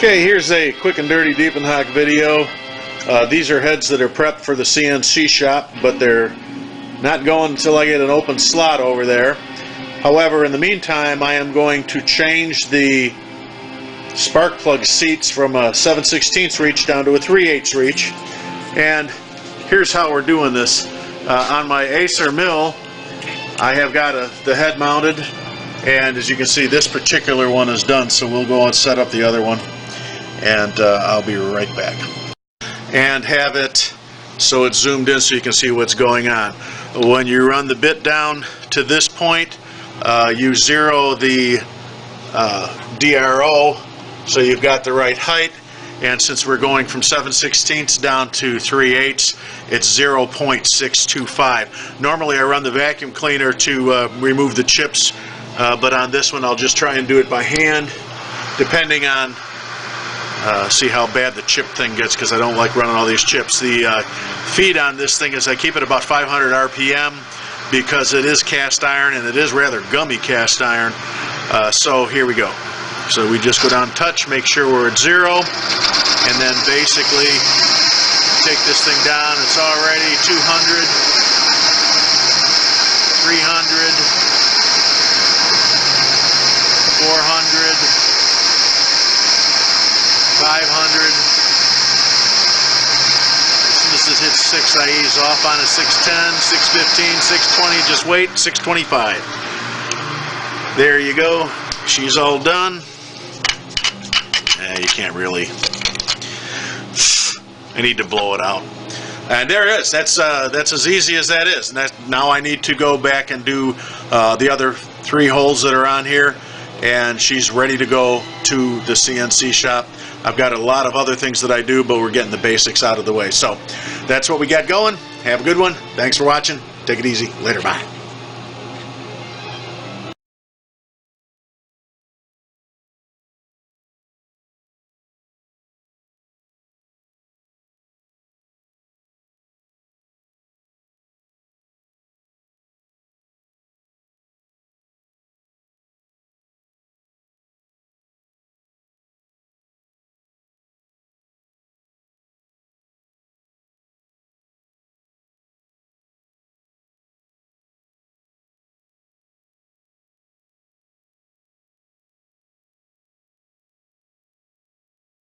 Okay, here's a quick and dirty deep and hock video. These are heads that are prepped for the CNC shop, but they're not going until I get an open slot over there. However, in the meantime, I am going to change the spark plug seats from a 7/16 reach down to a 3/8 reach. And here's how we're doing this. On my Acer mill, I have got the head mounted, and as you can see, this particular one is done, so we'll go and set up the other one, and I'll be right back. And have it so it's zoomed in so you can see what's going on. When you run the bit down to this point, you zero the DRO so you've got the right height, and since we're going from 7/16 down to 3/8, it's 0.625. Normally I run the vacuum cleaner to remove the chips, but on this one I'll just try and do it by hand, depending on see how bad the chip thing gets, because I don't like running all these chips. The feed on this thing is I keep it about 500 RPM because it is cast iron, and it is rather gummy cast iron. So here we go. So we just go down, touch, make sure we're at 0, and then basically take this thing down. It's already 200, 300, 400, 500. As soon as this hits 6, I ease off on a 610, 615, 620. Just wait, 625. There you go. She's all done. You can't really. I need to blow it out. And there it is. That's as easy as that is. And now I need to go back and do the other 3 holes that are on here, and she's ready to go to the CNC shop. I've got a lot of other things that I do, but we're getting the basics out of the way. So that's what we got going. Have a good one. Thanks for watching. Take it easy. Later. Bye.